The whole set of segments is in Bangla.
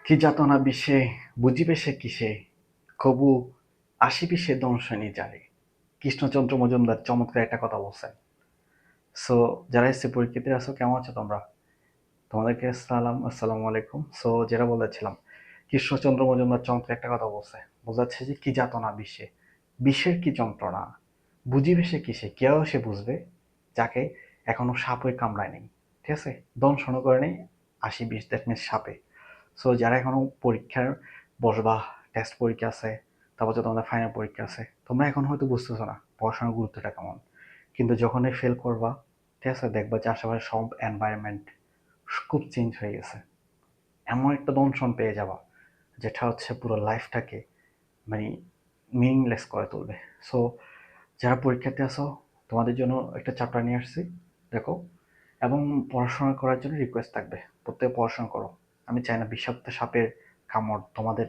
কি যাতনা বিষে বুঝিবে সে কিসে, কবু আসিবি সে দংশনী জালে। কৃষ্ণচন্দ্র মজুমদার চমৎকার একটা কথা বলছেন। সো যারা এসছে পরীক্ষিতে আছো, কেমন আছো তোমরা? তোমাদেরকে আসসালামু আলাইকুম। সো যেটা বলেছিলাম, কৃষ্ণচন্দ্র মজুমদার চমৎকার একটা কথা বলছে, বোঝাচ্ছে যে কি যাতনা বিষে, বিষের কি যন্ত্রণা, বুঝিবে সে কিসে, কেউ সে বুঝবে যাকে এখনো সাপে কামড়ায় নেই। ঠিক আছে, দংশন করে নেই 80-20, দ্যাট মিনস সাপে। সো যারা এখনো পরীক্ষার বসবা, টেস্ট পরীক্ষা আছে, তারপর হচ্ছে তোমাদের ফাইনাল পরীক্ষা আছে, তোমরা এখন হয়তো বুঝতেছো না পড়াশোনার গুরুত্বটা কেমন, কিন্তু যখনই ফেল করবা, ঠিক আছে, দেখবা যে আশেপাশে সব এনভায়রনমেন্ট খুব চেঞ্জ হয়ে গেছে। এমন একটা দংশন পেয়ে যাবা যেটা হচ্ছে পুরো লাইফটাকে মানে মিনিংলেস করে তুলবে। সো যারা পরীক্ষাতে আসো, তোমাদের জন্য একটা চ্যাপ্টার নিয়ে আসছি, দেখো। এবং পড়াশোনা করার জন্য রিকোয়েস্ট থাকবে, প্রত্যেকে পড়াশোনা করো। আমি চাই না বিষাক্ত সাপের কামড় তোমাদের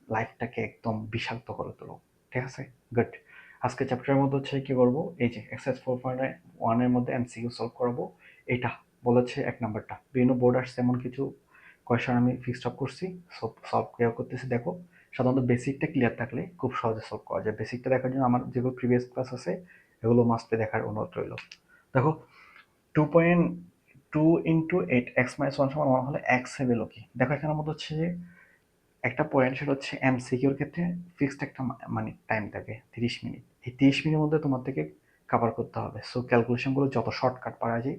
লাইফটাকে একদম বিষাক্ত করে তোলো। ঠিক আছে, গুড। আজকে চ্যাপ্টারের মধ্যে হচ্ছে কি করবো, এই যে এক্সারসাইজ 4.1 এর মধ্যে এমসিকিউ সলভ করাবো। এটা বলেছে 1 নাম্বারটা বিভিন্ন বোর্ড আসছে এমন কিছু কোয়েশ্চেন আমি ফিক্সড আপ করছি, সলভ ক্লিয়ার করতেছি। দেখো, সাধারণত বেসিকটা ক্লিয়ার থাকলে খুব সহজে সলভ করা যায়। বেসিকটা দেখার জন্য আমার যেগুলো প্রিভিয়াস ক্লাস আছে এগুলো মাস্টে দেখার অনুরোধ রইল। দেখো, 2.2 × 8 x - 1 = 1 হলে এক্স এর ভ্যালু কি? দেখো এখানের মধ্যে হচ্ছে যে একটা পয়েন্ট, সেটা হচ্ছে এমসিকিউর ক্ষেত্রে ফিক্সড একটা মানে টাইম থাকে 30 মিনিট। এই 30 মিনিটের মধ্যে তোমার থেকে কভার করতে হবে। সো ক্যালকুলেশনগুলো যত শর্টকাট পারা যায়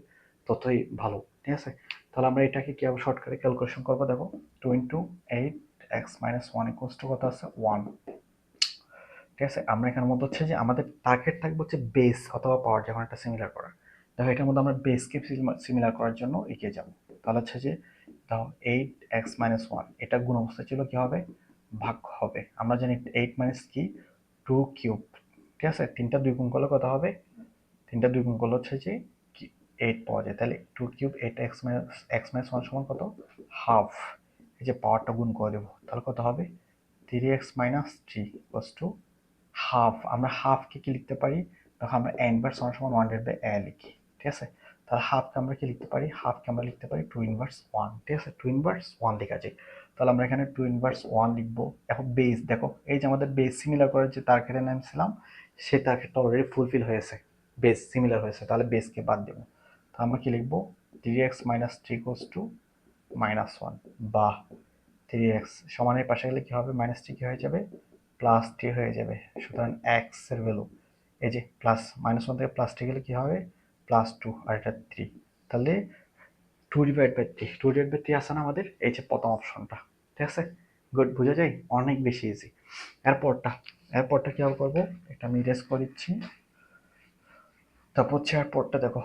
ততই ভালো। ঠিক আছে, তাহলে আমরা এটাকে কীভাবে শর্টকাটে ক্যালকুলেশন করবো? দেখো, 2 × 8 x - 1 কত আছে? 1। ঠিক আছে, আমরা এখানের মধ্যে হচ্ছে যে আমাদের টার্গেট থাকবে হচ্ছে বেস অথবা পাওয়ার যখন একটা সিমিলার করা। দেখো এটার মধ্যে আমরা বেসকে সিমিলার করার জন্য এগিয়ে যাব। তাহলে হচ্ছে যে দাও 8x - 1, এটা গুণ অবস্থায় ছিল, কি হবে? ভাগ হবে। আমরা জানি 8 মাইনাস কি, 2 কিউব। ঠিক আছে, 3টা 2 গুণ করলে কত হবে? 3টা 2 গুণ করলে হচ্ছে যে কি 8 পাওয়া যায়। তাহলে 2 কিউব 8x - 1 সমান কত? হাফ। এই যে পাওয়ারটা গুণ করে দেবো, তাহলে কত হবে? 3x - 3 half. আমরা হাফকে কি লিখতে পারি? দেখো, আমরা a ইনভার্স 1/a লিখি। ঠিক আছে, তাহলে হাফকে আমরা কি লিখতে পারি? হাফকে আমরা লিখতে পারি 2 ইনভার্স 1। ঠিক আছে, 2 ইনভার্স 1 লেখা যায়। তাহলে আমরা এখানে 2 ইনভার্স 1 লিখবো। এখন বেস দেখো, এই যে আমাদের বেস সিমিলার করার যে টার্গেটের নাম ছিলাম, সেই টার্গেটটা অলরেডি ফুলফিল হয়েছে, বেস সিমিলার হয়েছে। তাহলে বেসকে বাদ দেবো। তো আমরা কি লিখবো? 3x - 3 = -1, বা 3x সমানের পাশে গেলে কি হবে? -3 কি হয়ে যাবে? +3 হয়ে যাবে। সুতরাং এক্স এর ভ্যালু, এই যে প্লাস -1 থেকে +3 গেলে কি হবে? +2, আর এটা 3। তাহলে 2/3 আছে না আমাদের? এই যে প্রথম অপশনটা। ঠিক আছে, গুড, বোঝা যায়? অনেক বেশি ইজি। এরপরটা কি করবো? এটা আমি ইরেজ করে দিচ্ছি। তারপর হচ্ছে এয়ারপোর্টটা দেখো,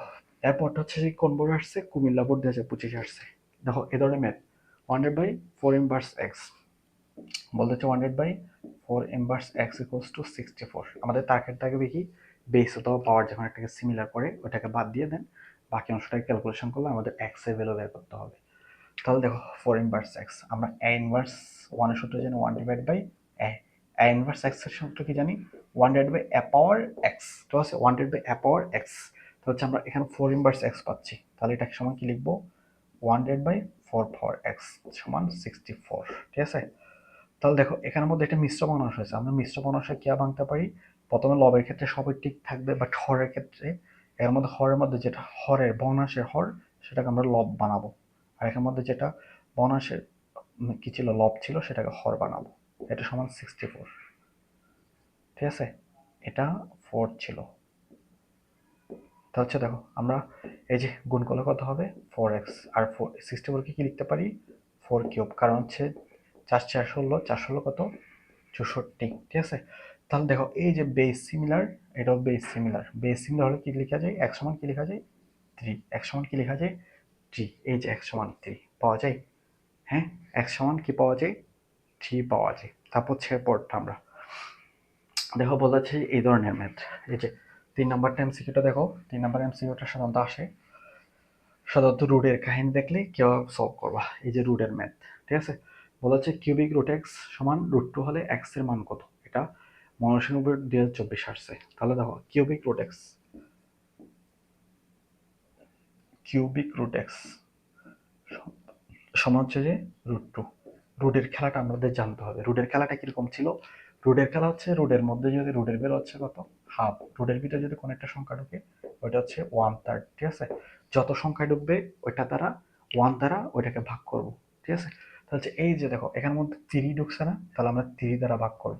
এয়ারপোর্টটা হচ্ছে যে কোন বোর্ড আসছে? কুমিল্লা বোর্ড 2025 আসছে। দেখো এ ধরনের ম্যাথ, 100/4 ইনভার্স x বলতে হচ্ছে 100/4 ইনভার্স x = 64। আমাদের টার্গেট থাকবে কি? বেস অথবা পাওয়ার যখন একটাকে সিমিলার করে ওটাকে বাদ দিয়ে দেন, বাকি অংশটাকে ক্যালকুলেশন করলে আমাদের এক্স এর ভ্যালু বের করতে হবে। তাহলে দেখো 4 ইনভার্স x, আমরা a ইনভার্স 1 এর সূত্র জানি 1/a ইনভার্স x এর সূত্র কি জানি? 1/a পাওয়ার x। তো আছে 1/a পাওয়ার x। তো হচ্ছে আমরা এখানে 4 ইনভার্স x পাচ্ছি, তাহলে এটাকে সমান কি লিখবো? 1/4 পাওয়ার x সমান 64। ঠিক আছে, তাহলে দেখো এখানের মধ্যে একটা মিশ্র ভগ্নাংশ হয়েছে। আমরা মিশ্র ভগ্নাংশে কি ভাঙতে পারি? প্রথমে লবের ক্ষেত্রে সবই ঠিক থাকবে, বাট হরের ক্ষেত্রে এর মধ্যে হরের মধ্যে যেটা হরের ভগ্নাংশের হর, সেটাকে আমরা লব বানাবো। আর এখানের মধ্যে যেটা ভগ্নাংশের কি ছিল, লব ছিল, সেটাকে হর বানাবো। এটা সমান 64। ঠিক আছে, এটা 4 ছিল। তা হচ্ছে দেখো, আমরা এই যে গুণ করলে কত হবে? 4x। আর 64কে কি লিখতে পারি? 4 কিউব, কারণ হচ্ছে 4 × 4 = 16, 4 কত? 64। ঠিক আছে, তাহলে দেখো এই যে বেস সিমিলার, এটাও বেস সিমিলার। বেস সিমিলার হলে কি লেখা যায়? x সমান কি লেখা যায়? 3। x সমান কি লেখা যায়? 3। এই যে x সমান 3 পাওয়া যায়। হ্যাঁ, x সমান কি পাওয়া যায়? 3 পাওয়া যায়। তারপর হচ্ছে পরটা আমরা দেখো, বলেছে এই ধরনের ম্যাথ। এই যে 3 নাম্বার এমসিকিউটা দেখো, 3 নাম্বার এমসিকিউটা সাধারণত আসে রুটের কাহিনী দেখলে কেউ সলভ করবা। এই যে রুটের ম্যাথ, ঠিক আছে, বলা হচ্ছে কিউবিক রুট এক্স সমান √2 হলে এক্স এর মান কত? এটা ময়মনসিংহ 2024 আসছে। তাহলে দেখো কিউবিক রুট এক্স সমান হচ্ছে যে √2। রুডের খেলাটা আমাদের জানতে হবে। রুডের খেলাটা কিরকম ছিল? রুডের খেলা হচ্ছে রুডের মধ্যে যদি রুডের বের হচ্ছে কত, হাফ, রুডের ভিতরে যদি কোনো একটা সংখ্যা ঢুকে ওইটা হচ্ছে 1/3, ঠিক আছে? যত সংখ্যা ঢুকবে ওইটা দ্বারা 1 দ্বারা ওইটাকে ভাগ করব, ঠিক আছে? তাহলে এই যে দেখো এখানের মধ্যে 3 ঢুকছে না, তাহলে আমরা 3 দ্বারা ভাগ করব,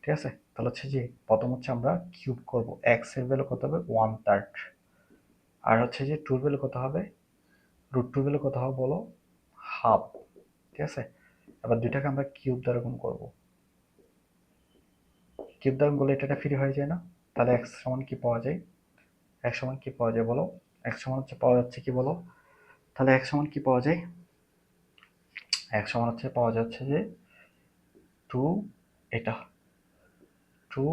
ঠিক আছে? তাহলে হচ্ছে যে প্রথম হচ্ছে আমরা কিউব করব, এক্স এর ভ্যালু কত হবে 1/3, আর হচ্ছে যে টুর ভ্যালু কত হবে, রুট টুর ভ্যালু কত হবে বলো, হাফ, ঠিক আছে? এবার দুইটাকে আমরা কিউব দ্বারা গুণ করবো, কিউব দ্বারা গুণ করলে এটা ফ্রি হয়ে যায় না? তাহলে এক্স সমান কি পাওয়া যায়, এক্স সমান কি পাওয়া যায় বলো, এক্স সমান হচ্ছে পাওয়া যাচ্ছে কি বলো, তাহলে এক্স সমান কি পাওয়া যায়, এক্স সমান হচ্ছে পাওয়া যাচ্ছে যে 2, এটা 2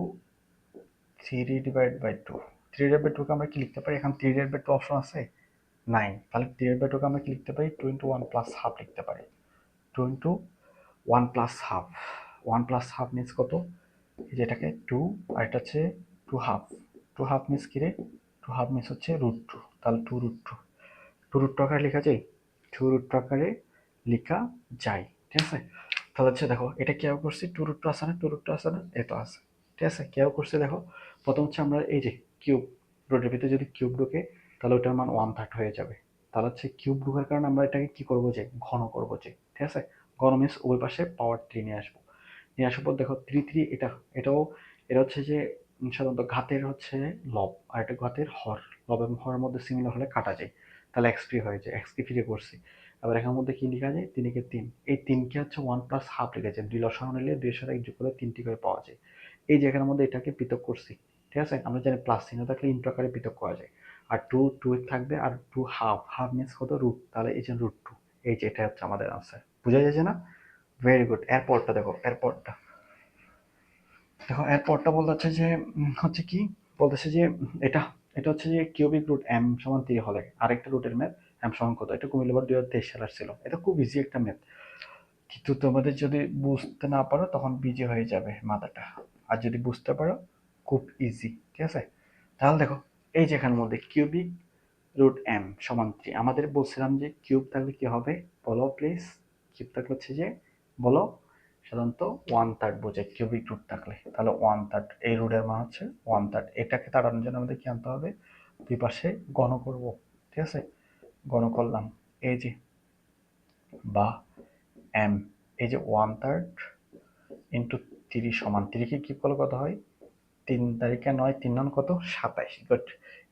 3 ডিভাইড বাই 2, 3 ডিভাইড বাই 2 কে আমরা কি লিখতে পারি, এখন 3 ডিভাইড বাই 2 অপশন আছে নাই, তাহলে 3 ডিভাইড বাই 2 কে আমরা কি লিখতে পারি, 2 ইন্টু 1 প্লাস হাফ লিখতে পারি, 2 into 1 plus half, 1 plus half means কত, যেটাকে 2, আর এটা হচ্ছে 2 হাফ, 2 হাফ মিনস কি রে, 2 হাফ মিনস হচ্ছে রুট 2, তাহলে 2 রুট 2, 2 রুট 2 আকারে লেখা যায়, 2 রুট 2 আকারে লেখা যায়, ঠিক আছে? তাহলে হচ্ছে দেখো এটা কেউ করছি, 2 রুট 2 আছে না, 2 রুট 2 আছে না, এ তো আছে, ঠিক আছে? কেউ করছে দেখো, প্রথম হচ্ছে আমরা এই যে কিউব, রুটের ভিতরে যদি কিউব ঢোকে তাহলে ওটার মান 1/3 হয়ে যাবে, তাহলে হচ্ছে কিউব ঢোকার কারণে আমরা এটাকে কি করবো যে ঘন করবো যে, ঠিক আছে? ঘন মিনস ওই পাশে পাওয়ার 3 নিয়ে আসবো, নিয়ে আসার পর দেখো 3 এটা, এটাও, এটা হচ্ছে যে সাধারণত ঘাতের হচ্ছে লব, আর এটা ঘাতের হর, লব এবং হরের মধ্যে সিমিলার হলে কাটা যায়, তাহলে এক্স ফ্রি হয়ে যায়, এক্স কে ফ্রি করছি। আবার এখানের মধ্যে কি লেখা যায়, 3 এই 3কে হচ্ছে 1 প্লাস হাফ লিখেছে, 2 লসাগু নিলে 2 এর সাথে 1 যোগ করলে 3টি করে পাওয়া যায়। এই যে এখানের মধ্যে এটাকে পৃথক করছি, ঠিক আছে? আমরা জানি প্লাস চিহ্ন থাকলে ইন্টু আকারে পৃথক করা যায়, আর 2 থাকবে, আর 2 হাফ, হাফ মিনস কত, রুট, তাহলে এই যে রুট 2, এই যে এটা হচ্ছে আমাদের আনসার, বুঝা যাচ্ছে না? Very good. এরপরটা দেখো, এরপরটা দেখো, এরপরটা বলতেছে যে হচ্ছে কি বলতেছে যে এটা, এটা হচ্ছে যে কিউবিক রুট এম সমান 3 হলে আরেকটা রুটের ম্যাথ এম সমান কত, এটা কুমিল্লা বোর্ড 2023 সালের ছিল, এটা খুব ইজি একটা ম্যাথ, কিন্তু তোমাদের যদি বুঝতে না পারো তখন বিজি হয়ে যাবে মাথাটা, আর যদি বুঝতে পারো খুব ইজি, ঠিক আছে? তাহলে দেখো এই যে এখানের মধ্যে কিউবিক রুট এম সমান 3, আমাদের বলছিলাম যে কিউব থাকলে কি হবে বলো প্লিজ, কিউব থাকলে হচ্ছে যে বলো, সাধারণত 1/3 বোঝে কিউবিক রুট থাকলে, তাহলে 1/3, এই রুটের মান হচ্ছে 1/3, এটাকে তাড়ানোর জন্য আমাদের কি আনতে হবে, দুই পাশে ঘন করব, ঠিক আছে? ঘন করলাম, এই যে বা এম, এই যে 1/3 ইন্টু 3 সমান 3 কে কিউব করলে কত হয়, 3 9, 3 কত, 27, গুড।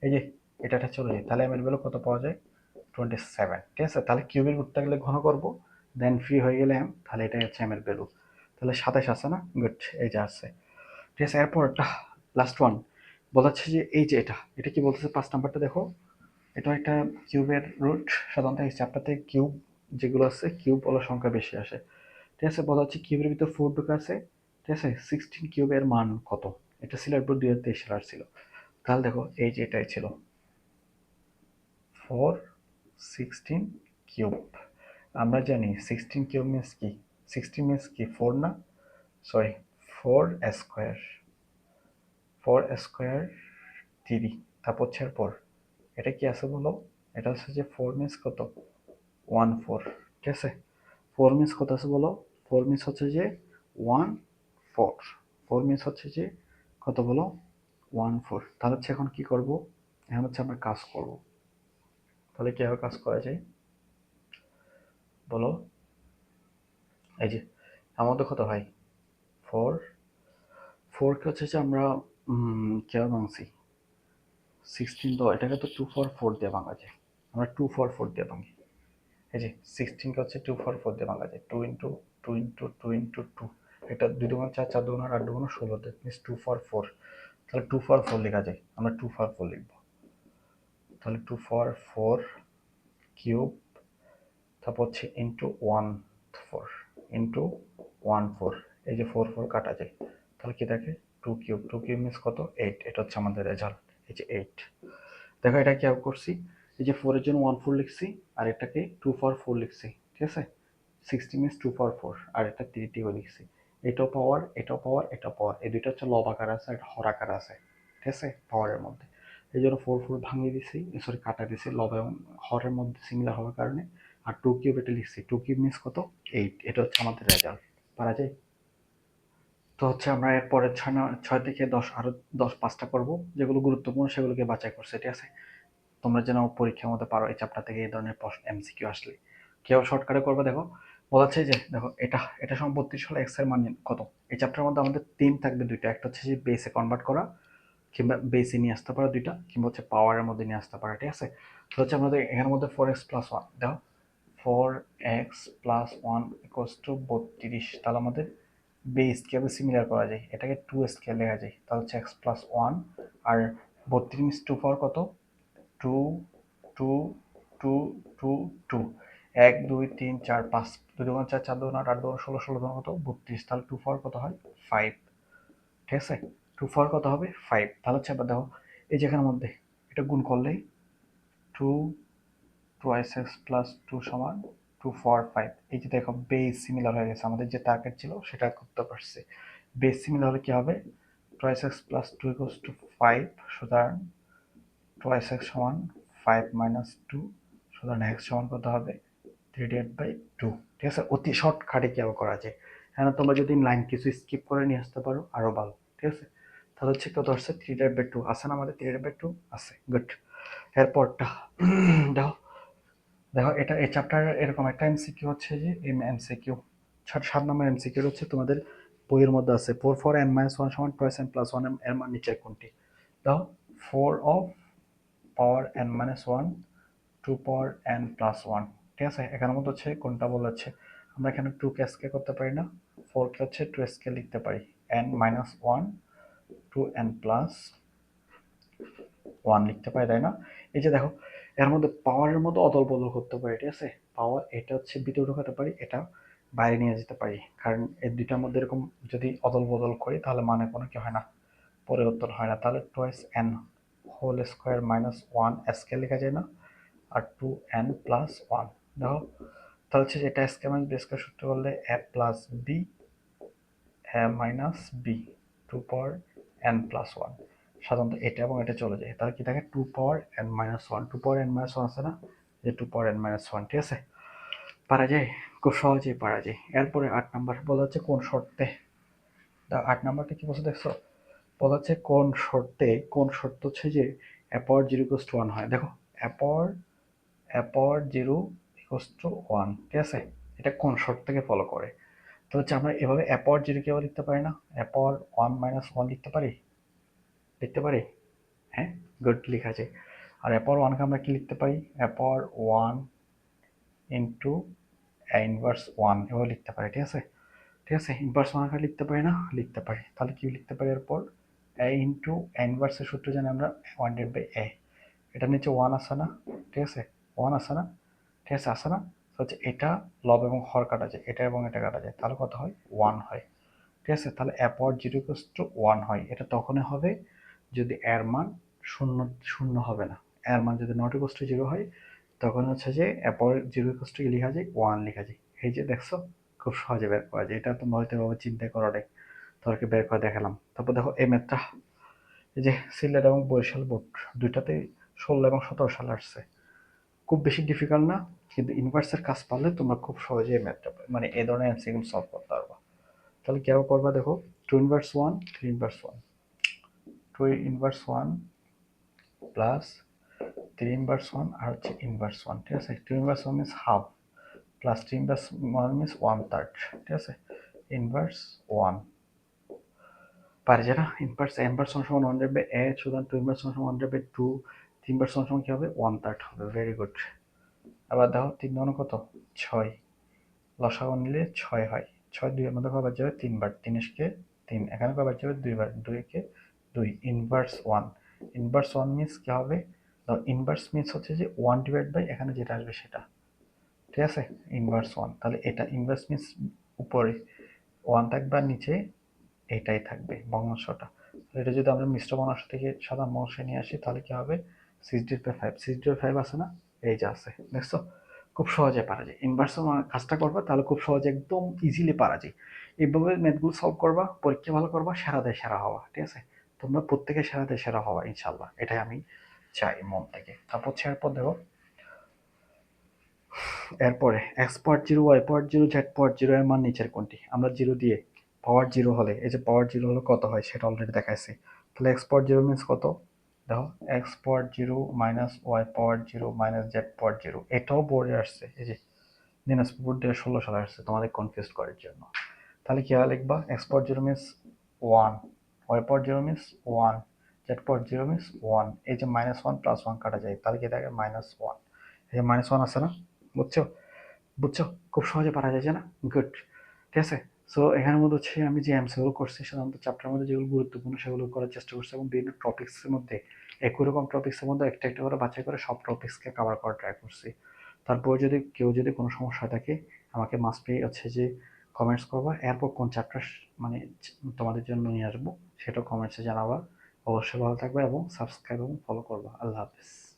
এই যে এটা চলে যায়, তাহলে এম এর ভ্যালু কত পাওয়া যায়, 27, ঠিক আছে? তাহলে কিউবের রুটটা গেলে ঘন করব, দেন ফ্রি হয়ে গেলে এম, তাহলে এটাই হচ্ছে এম এর ভ্যালু, তাহলে 27 আছে না, গুড, এই যে আছে, ঠিক আছে? এরপর একটা লাস্ট ওয়ান বলাচ্ছে যে এই যে এটা, এটা কি বলতেছে 5 নাম্বারটা দেখো, এটা একটা কিউবের রুট, সাধারণত এই চ্যাপ্টারতে কিউব যেগুলো আছে কিউব বলার সংখ্যা বেশি আসে, ঠিক আছে? বলা হচ্ছে কিউবের ভিতর 4 ঢোকা আছে, ঠিক আছে? 16 কিউবের মান কত, এটা সিলেট বোর্ড 2023 সালের ছিল, তাহলে দেখো এই যে এটাই ছিল 4 16 কিউব, আমরা জানি 16 কিউব মিনস কি, 16 মিনস কি 4 না, সরি 4 স্কোয়ার, 4 স্কোয়ার 3, তারপর হচ্ছে এরপর এটা কি আছে বলো, এটা হচ্ছে যে 4 মিনস কত, 1 4, ঠিক আছে? 4 মিনস কত আছে বলো, 4 মিনস হচ্ছে যে 1 4, 4 মিনস হচ্ছে যে কত বলো, 1 4, তাহলে হচ্ছে এখন কি করব, এখন হচ্ছে আমরা কাজ করব, তাহলে কিভাবে কাজ করা যায় বলো, এই যে আমাদের কত হয় 4, 4 কে হচ্ছে যে আমরা কিভাবে ভাঙছি, 16, তো এটাকে তো 2 4 4 দিয়ে ভাঙা যায়, আমরা 2 4 4 দিয়ে ভাঙি, এই যে 16 কে হচ্ছে 2 4 4 দিয়ে ভাঙা যায়, 2 ইন্টু 2 ইন্টু 2 ইন্টু 2, এটা 2 2 4, 4 2 8 2 16, দ্যাট মিনস 2 4 4, তাহলে 2 4 4 লেখা যায়, আমরা 2 4 4 লিখবো, তাহলে 2 4 4 কিউব, তারপর হচ্ছে ইন্টু 1 4 ইন্টু 1 4, এই যে 4 4 কাটা যায়, তাহলে কি থাকে 2 কিউব, 2 কিউব মিনস কত 8, এটা হচ্ছে আমাদের রেজাল্ট, এই যে 8। দেখো এটা কি করছি, এই যে 4 এর জন্য 1 4 লিখছি, আর এটাকে 2 4 4 লিখছি, ঠিক আছে? 60 মিনস 2 4 4, আর এটা 3 লিখছি, এটাও পাওয়ার, এটাও পাওয়ার, এটা পাওয়ার, এই দুইটা হচ্ছে লব আকার আছে, এটা হর আকার আছে, ঠিক আছে? পাওয়ারের মধ্যে এই জন্য 4 4 ভাঙিয়ে দিছি, সরি কাটা দিছি, লব এবং হরের মধ্যে সিমিলার হওয়ার কারণে আর 2 কিউব এটা লিখছি, 2 কিউব মিনস কত 8, এটা হচ্ছে আমাদের রেজাল্ট। পারা যায়? তো হচ্ছে আমরা এরপরে 6 থেকে 10 আরো 5টা করবো, যেগুলো গুরুত্বপূর্ণ সেগুলোকে বাছাই করছে, ঠিক আছে? তোমরা যেন পরীক্ষার মধ্যে পারো এই চ্যাপ্টার থেকে এই ধরনের প্রশ্ন এমসিকিউ আসলে কেউ শর্টকাটে করবে। দেখো বলা হচ্ছে যে দেখো এটা সমান 32 হলে এক্স এর মান কত। এই চ্যাপ্টারের মধ্যে আমাদের তিন থাকবে, দুইটা, একটা হচ্ছে যে বেসে কনভার্ট করা, কিংবা বেসে নিয়ে আসতে পারো দুইটা, কিংবা হচ্ছে পাওয়ারের মধ্যে নিয়ে আসতে পারো, ঠিক আছে? তো হচ্ছে আমাদের এখানের মধ্যে 4x প্লাস 1 দেখো, 4x প্লাস 1 ইকুয়ালস টু 32। তাহলে আমাদের বেস কীভাবে সিমিলার করা যায়, এটাকে 2 স্কেল লেখা যায়। তাহলে হচ্ছে এক্স প্লাস 1 আর 32 মিনস 2 পাওয়ার কত, 2 2 2 2 2, 1 2 3 4 5, 2 2 4 4 2 8 8 2 16 16 2 কত 32। তাহলে 2 পাওয়ার কত হয় 5, ঠিক আছে? 2 পাওয়ার কত হবে 5। তাহলে হচ্ছে এবার দেখো এই যেখানের মধ্যে এটা গুণ করলেই 2 2x প্লাস 2 সমান 2 4 5। এই যে দেখো বেস সিমিলার হয়ে গেছে, আমাদের যে টার্গেট ছিল সেটা করতে পারছে। বেস সিমিলার হলে কি হবে, 2x প্লাস 2 ইকুয়ালস টু 5, সুতরাং 2x সমান 5 মাইনাস 2, সুতরাং x সমান কত হবে 3/2, ঠিক আছে? অতি শর্টকাটে কীভাবে করা যায়, হ্যাঁ তোমরা যদি লাইন কিছু স্কিপ করে নিয়ে আসতে পারো আরো ভালো, ঠিক আছে? তাহলে হচ্ছে কত আসছে 3/2 আছে না আমাদের, 3/2 আছে, গুড। এরপরটা দেখো দেখো এটা এই চ্যাপ্টার এরকম একটা এমসিকিউ হচ্ছে যে এমসিকিউ 7 নম্বর এমসিকিউ হচ্ছে তোমাদের বইয়ের মধ্যে আছে 4 n-1 সমান 2n+1 এর মান নিচের কোনটি। দাও 4 of power n-1 2 power n+1, ঠিক আছে? এখানের মধ্যে হচ্ছে কোনটা বলেছে, আমরা এখানে 2 কে স্কেল করতে পারি না, 4 কে হচ্ছে 2 স্কেল লিখতে পারি, n-1 2n+1 লিখতে পারি, তাই না? এই যে দেখো এর মধ্যে পাওয়ারের মধ্যে অদল বদল করতে পারি, ঠিক আছে? পাওয়ার এটা হচ্ছে ভিতরে ঢোকাতে পারি, এটা বাইরে নিয়ে যেতে পারি, কারণ এই দুইটার মধ্যে এরকম যদি অদল বদল করি তাহলে মানে কোনো কি হয় না, পরিবর্তন হয় না। তাহলে 2n whole square minus 1 scale লেখা যায় না, আর 2n+1 দেখো, তাহলে হচ্ছে যেটা স্কোয়ার মাইনাস বি স্কোয়ার সূত্র করলে a plus B minus B 2 power n+1, সাধারণত এটা এবং এটা চলে যায়, তাহলে কি থাকে 2 পাওয়ার n-1, 2 পাওয়ার n-1 আছে না, যে 2 পাওয়ার n-1, ঠিক আছে? পারা যায়, খুব সহজেই পারা যায়। এরপরে 8 নাম্বার বলা হচ্ছে কোন শর্তে, 8 নাম্বারটা কি বলছে দেখছো, বলা হচ্ছে কোন শর্ত হচ্ছে যে a পাওয়ার 0 ইকুয়ালস টু 1 হয়। দেখো a পাওয়ার 0 ইকুয়ালস টু 1, ঠিক আছে? এটা কোন শর্ত থেকে ফলো করে, তো হচ্ছে আমরা এভাবে a পাওয়ার 0 কিভাবে লিখতে পারি না, a পাওয়ার 1-1 লিখতে পারি, হ্যাঁ গুড, লেখা যায়। আর a পাওয়ার 1 কে আমরা কি লিখতে পারি, a power 1 into a inverse 1 এভাবে লিখতে পারি, ঠিক আছে? ঠিক আছে, ইনভার্স 1 আকারে লিখতে পারি না, লিখতে পারি। তাহলে কি লিখতে পারি এরপর, a ইন্টু a ইনভার্সের সূত্র জানি আমরা 1/a, এটা নিচে 1 আসে না, ঠিক আছে? 1 আসে না, ঠিক আছে, আসে না? হচ্ছে এটা লব এবং হর কাটা যায়, এটা এবং এটা কাটা যায়, তাহলে কত হয় 1 হয়, ঠিক আছে? তাহলে a পাওয়ার 0 ইকুয়ালস টু 1 হয়। এটা তখনই হবে যদি এর মান শূন্য শূন্য হবে না, এর মান যদি নট ইকুয়ালস টু 0 হয়, তখন হচ্ছে যে a পাওয়ার 0 ইকুয়ালস টু লেখা যায় 1 লেখা যায়। এই যে দেখছো খুব সহজে বের করা যায়, এটা তোমরা হয়তো এভাবে চিন্তা করাটাই তোমাকে বের করে দেখালাম। তারপর দেখো এই ম্যাথটা, এই যে সিলেট এবং বরিশাল বোর্ড দুইটাতেই 16 এবং 17 সালে আসছে, খুব বেশি ডিফিকাল্ট না, কিন্তু ইনভার্সের কাজ পারলে তোমরা খুব সহজে এই ম্যাথটা মানে এই ধরনের এমসিকিউ সলভ করতে পারবা। তাহলে কেউ করবা, দেখো 2 inverse 1 3 inverse 1, 2 inverse 1 plus 3 inverse 1 আর হচ্ছে ইনভার্স 1, ঠিক আছে? 2 inverse 1 means half, plus 3 inverse 1 means 1/3, ঠিক আছে? ইনভার্স 1 পারে যারা ইনভার্স ইনভার্স সমান 1/a, সুতরাং 2 ইনভার্স সমান 1/2, 3 ইনভার্স সমান কি হবে 1/3 হবে, ভেরি গুড। আবার দেখো 3 গুণ কত 6, লসাগু নিলে 6 হয়, 6 2 এর মধ্যে কবার যাবে 3 বার, 3 কে 3, এখানে কবার যাবে 2 বার, 2 কে 2, ইনভার্স 1, ইনভার্স 1 মিন্স কি হবে, ইনভার্স মিন্স হচ্ছে যে 1/, এখানে যেটা আসবে সেটা, ঠিক আছে? ইনভার্স 1, তাহলে এটা ইনভার্স মিন্স উপরে 1 থাকবে আর নিচে এটাই থাকবে ভগ্নাংশটা। এটা যদি আমরা মিশ্র ভগ্নাংশ থেকে সাধারণ ভগ্নাংশে নিয়ে আসি তাহলে কি হবে 6/5, 6/5 আছে না, এই যে আছে, দেখছো খুব সহজে পারা যায়। ইনভার্স কাজটা করবা তাহলে খুব সহজে একদম ইজিলি পারা যায়। এইভাবে ম্যাথগুলো সলভ করবা, পরীক্ষা ভালো করবা, সেরা দেয় সেরা হওয়া, ঠিক আছে? তোমরা প্রত্যেকে সেরা দেয় সেরা হওয়া ইনশাল্লাহ, এটাই আমি চাই মন থেকে। তারপর ছেড়ে পর দেখো এরপরে X power zero Y power zero Z power zero এর মান নিচের কোনটি? আমরা জিরো দিয়ে পাওয়ার জিরো হলে এই যে পাওয়ার জিরো হলে কত হয় সেটা অলরেডি দেখাইছি। তাহলে এক্স পাওয়ার জিরো মিনস কত? দেখো X power zero minus Y power zero minus Z power zero, এটাও বোর্ডে আসছে, এই যে দিনাজপুর বোর্ড 2016 সালে আসছে তোমাদের কনফিউজ করার জন্য। তাহলে কি লিখবা? X power zero means one, Y power zero means one, Z power zero means one. এই যে মাইনাস ওয়ান প্লাস ওয়ান কাটা যায়, তাহলে কি থাকে? Minus one. এই যে মাইনাস ওয়ান আছে না? বুঝছো? বুঝছো? খুব সহজে পারা যায় না? গুড। ঠিক আছে। সো এখানের মধ্যে হচ্ছে আমি যে এমসিকিউ করছি সাধারণত চ্যাপ্টারের মধ্যে যেগুলো গুরুত্বপূর্ণ সেগুলো করার চেষ্টা করছি, এবং বিভিন্ন টপিক্সের মধ্যে একই রকম টপিক্সের মধ্যে একটা একটা করে বাছাই করে সব টপিক্সকে কভার করার ট্রাই করছি। তারপর যদি কেউ যদি কোনো সমস্যা থাকে আমাকে মাস্টলি হচ্ছে যে কমেন্টস করবা, এরপর কোন চ্যাপ্টার মানে তোমাদের জন্য নিয়ে আসবো সেটাও কমেন্টসে জানাবা। অবশ্যই ভালো থাকবে এবং সাবস্ক্রাইব এবং ফলো করবা। আল্লাহ হাফিজ।